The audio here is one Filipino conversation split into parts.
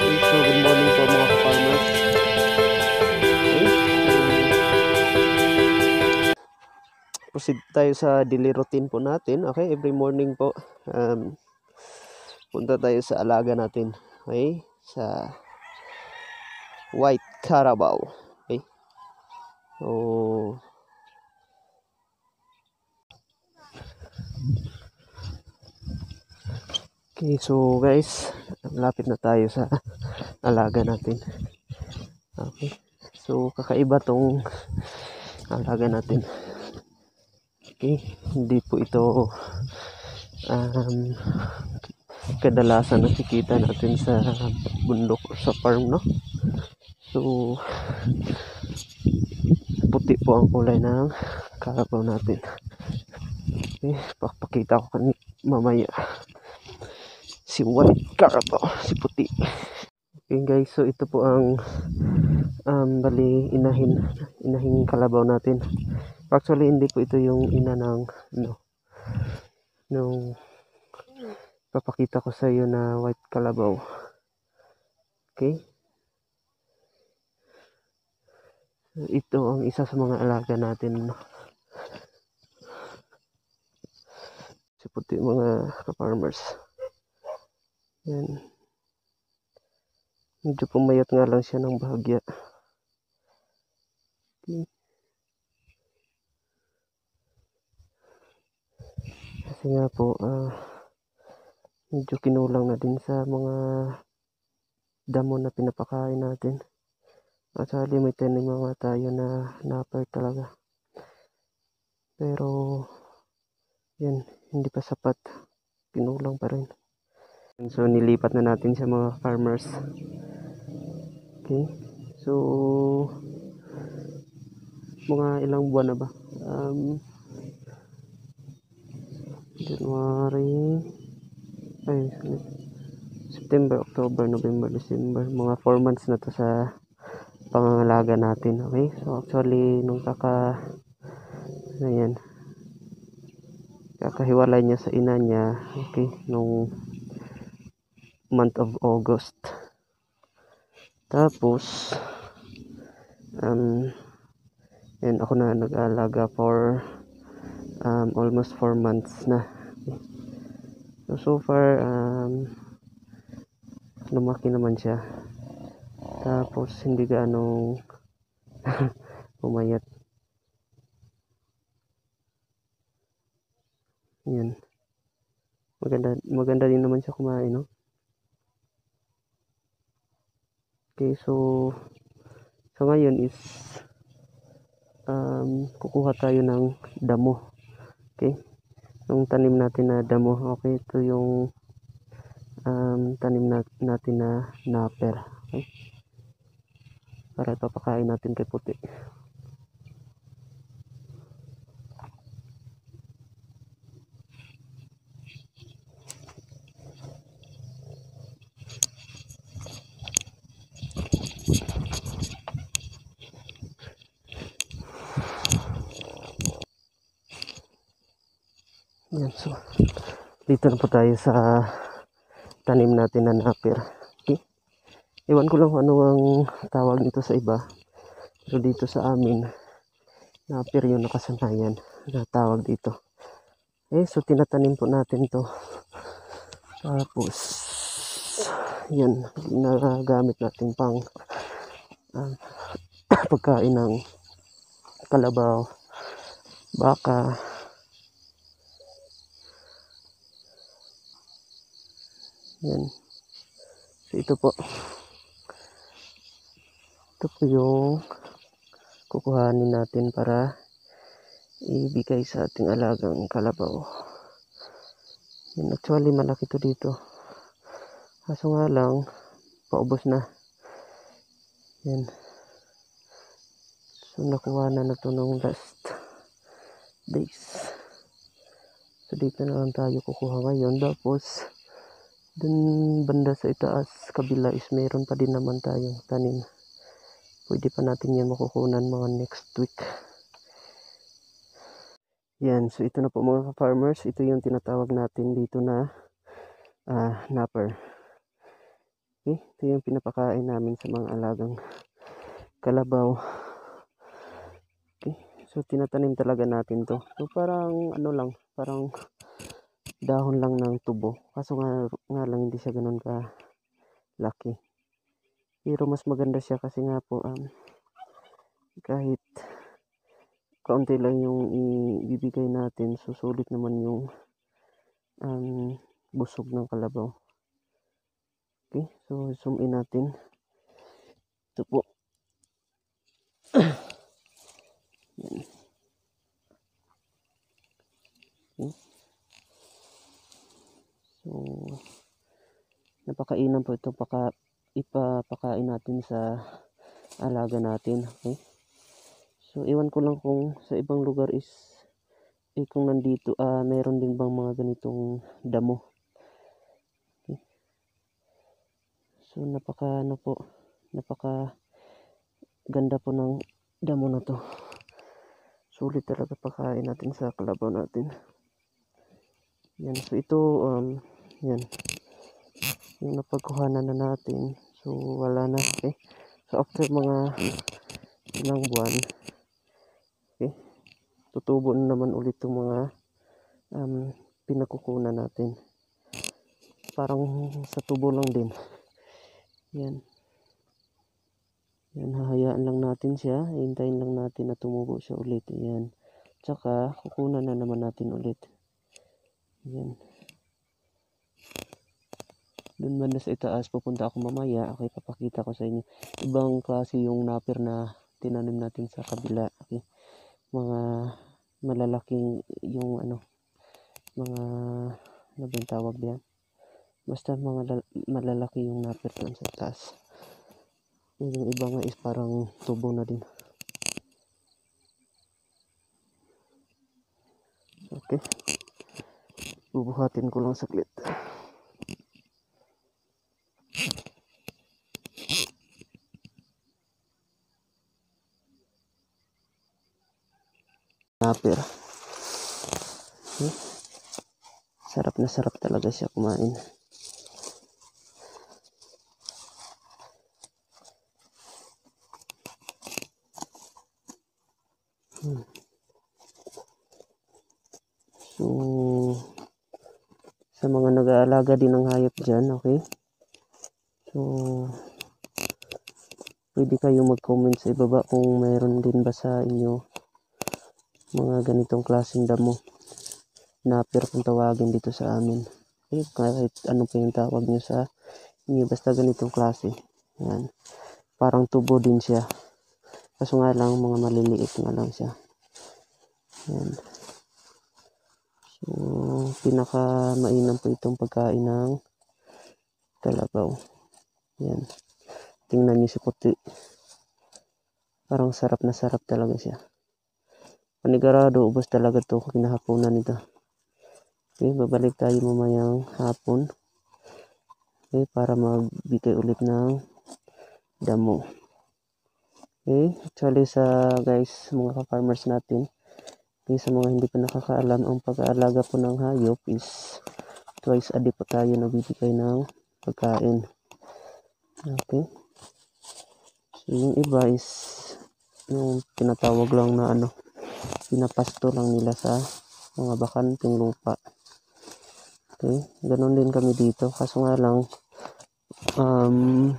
So, good morning po mga ka-farmers. Proceed tayo sa daily routine po natin. Okay, every morning po, punta tayo sa alaga natin. Okay, sa White Carabao. Okay, so guys, lapit na tayo sa alaga natin. Okay, so kakaiba tong alaga natin. Okay, hindi po ito kadalasan nakikita natin sa bundok o sa farm, no? So puti po ang kulay ng carabao natin. Okay, pakita ko mamaya si White Carabao, si puti. Okay guys, so ito po ang bali inahing kalabaw natin. Actually hindi po ito yung ina ng nung papakita ko sa iyo na White Carabao. Okay, ito ang isa sa mga alaga natin, si puti, mga ka-farmers. Yan, medyo pumayat nga lang siya ng bahagya. Okay, kasi nga po medyo kinulang na din sa mga damo na pinapakain natin. Actually may tanim mga tayo na napper talaga, pero yan, hindi pa sapat, kinulang pa rin. So nilipat na natin sa mga farmers. Okay, so mga ilang buwan na ba, January, September, October, November, December, mga 4 months na to sa pangangalaga natin. Okay, so actually nung kakahiwalay niya sa ina niya, okay, nung month of August. Tapos yan, ako na nag-alaga for almost 4 months na. So far lumaki naman siya, tapos hindi gaano pumayat. Yan, maganda din naman siya kumain, no? Okay, so ngayon is kukuha tayo ng damo. Okay, yung tanim natin na damo. Okay, ito yung tanim natin na napper. Okay, para ipapakain natin kay puti. Yan, so dito na po tayo sa tanim natin na napper. Okay, iwan ko lang kung ano ang tawag nito sa iba, pero dito sa amin napper yung nakasanayan na tawag dito. Okay, so tinatanim po natin to, tapos yan, nagamit natin pang pagkain ng kalabaw, baka. Yan, so ito po yung kukuhanin natin para ibigay sa ating alagang kalabaw. Yan, actually malaki to dito, kaso nga lang paubos na. Yan, so nakuha na to nung last days. So dito na lang tayo kukuha ngayon, tapos dun banda sa itaas kabila is meron pa din naman tayong tanim. Pwede pa natin yan makukunan mga next week. Yan, so ito na po mga farmers, ito yung tinatawag natin dito na napper. Okay, ito yung pinapakain namin sa mga alagang kalabaw. Okay, so tinatanim talaga natin to. So parang ano lang, parang dahon lang ng tubo. Kaso nga lang hindi siya ganun ka laki. Pero mas maganda siya kasi nga po kahit kaunti lang yung ibibigay natin, susulit naman yung busog ng kalabaw. Okay, so zoom in natin. Ito po. Yan. Okay. So napakainan po ito ipapakain natin sa alaga natin. Okay, so iwan ko lang kung sa ibang lugar is kung nandito meron din bang mga ganitong damo. Okay. So napaka ganda po ng damo na to. Sulit talaga pakain natin sa kalabaw natin. Yan, so ito yan yung napagkuhanan na natin. So wala na. Okay, so after mga ilang buwan, okay, tutubo na naman ulit yung mga pinagkukunan natin. Parang sa tubo lang din. Yan. Yan, hahayaan lang natin siya. Hintayin lang natin na tumubo siya ulit. Yan. Tsaka, kukunan na naman natin ulit. Yan. Doon man sa itaas, pupunta ako mamaya. Okay, papakita ko sa inyo. Ibang klase yung napir na tinanim natin sa kabila. Okay. Mga malalaking yung mga ano ba yung tawag diyan? Basta mga malalaki yung napir doon sa taas. Yung iba nga is parang tubo na din. Okay. Bubuhatin ko lang saglit. Napir. Okay. Sarap na sarap talaga siya kumain. So, sa mga nag-aalaga din ng hayop dyan, okay? So, pwede kayo mag-comment sa ibaba kung mayroon din ba sa inyo mga ganitong klaseng damo. Napir kung tawagin dito sa amin. Okay, kahit ano pa yung tawag nyo sa inyo, basta ganitong klase. Yan. Parang tubo din siya. Kaso nga lang, mga maliliit nga lang siya. Yan. So, pinaka mainam po itong pagkain ng kalabaw. Yan. Tingnan niyo si puti. Parang sarap na sarap talaga siya. Panigurado, ubos talaga to kinahaponan nito. Okay, babalik tayo mamayang hapon. Okay, para magbigay ulit ng damo. Okay, actually sa guys, mga ka-farmers natin, okay, sa mga hindi pa nakakaalam, ang pag-aalaga po ng hayop is twice a day po tayo nagbibigay ng pagkain. Okay. So, yung iba is yung tinatawag lang na pinapasto lang nila sa mga bakanting lupa. Okay, ganun din kami dito. Kaso nga lang,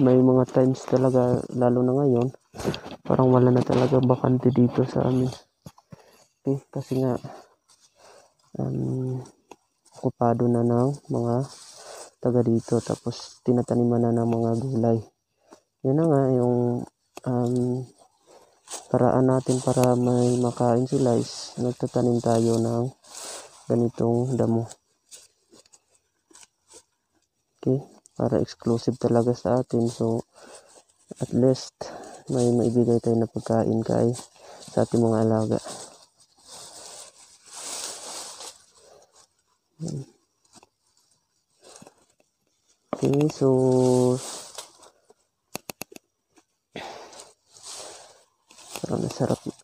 may mga times talaga, lalo na ngayon, parang wala na talaga bakante dito sa amin. Okay, kasi nga, okupado na ng mga taga dito. Tapos, tinataniman na ng mga gulay. Yan na nga, yung paraan natin para may makain sila is nagtatanim tayo ng ganitong damo. Okay, para exclusive talaga sa atin. So, at least, may maibigay tayo na pagkain sa ating mga alaga. Okay, so,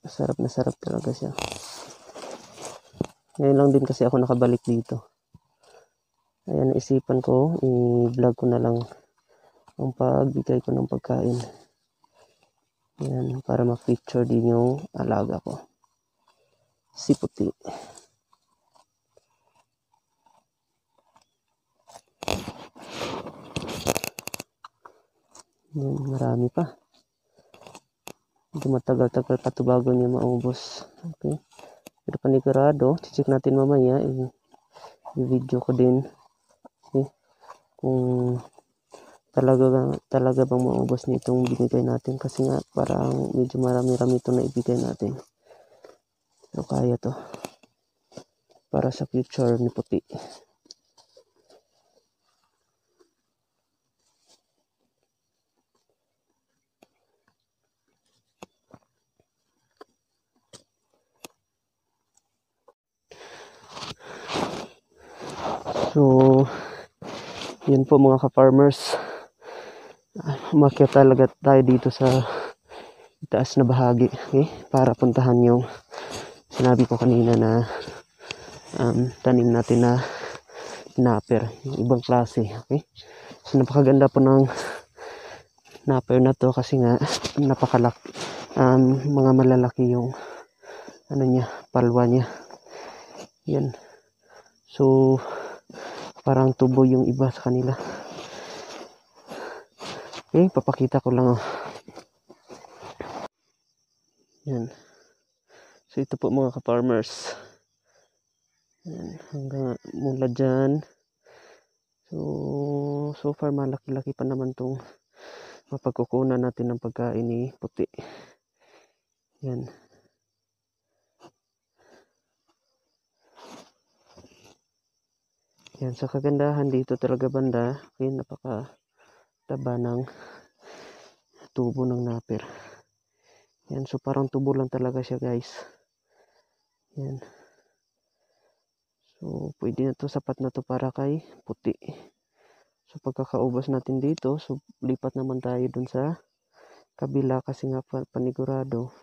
sarap na sarap talaga siya. Ngayon lang din kasi ako nakabalik dito. Ayan, naisipan ko, i-vlog ko na lang ang pagbigay ko ng pagkain. Yan, para ma-feature din yung alaga ko. Si Puti. Yan, marami pa. Hindi matagal-tagal pa ito bago niya maubos. Okay. Pero panigurado, check natin mamaya. I-video ko din. Okay. Kung talaga bang maubos nitong binigay natin. Kasi nga parang medyo marami-rami ito na ibigay natin. Pero kaya to. Para sa future ni Puti. So, yun po mga ka-farmers. Umakyat talaga tayo dito sa taas na bahagi. Okay? Para puntahan yung sinabi ko kanina na tanim natin na napper. Yung ibang klase. Okay? So, napakaganda po ng napper na to kasi nga napakalaki. Mga malalaki yung palwa niya. Yan. So, parang tubo yung iba sa kanila. Okay, papakita ko lang. Yan. So, ito po mga ka-farmers. Yan. Hanggang mula dyan. So far malaki-laki pa naman tong mapagkukunan natin ng pagkain ni Puti. Yan. Yan, sa kagandahan dito talaga banda, okay, napakataba ng tubo ng napper. Yan, so parang tubo lang talaga siya guys. Yan. So, pwede na to, sapat na to para kay Puti. So, pagkakaubos natin dito, so lipat naman tayo dun sa kabila kasi nga panigurado.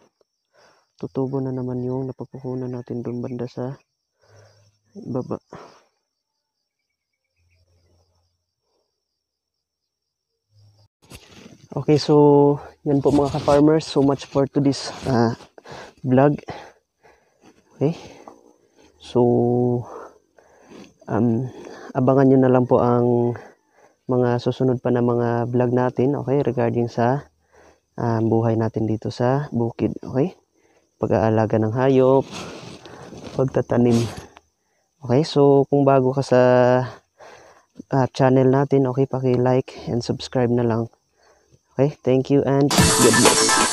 Tutubo na naman yung napagkukunan natin dun banda sa baba. Okay, so yan po mga ka-farmers. So much for today's vlog. Okay. So abangan nyo na lang po ang mga susunod pa na mga vlog natin. Okay, regarding sa buhay natin dito sa bukid. Okay. Pag-aalaga ng hayop, pagtatanim. Okay, so kung bago ka sa channel natin, okay, paki-like and subscribe na lang. Okay, thank you and God bless.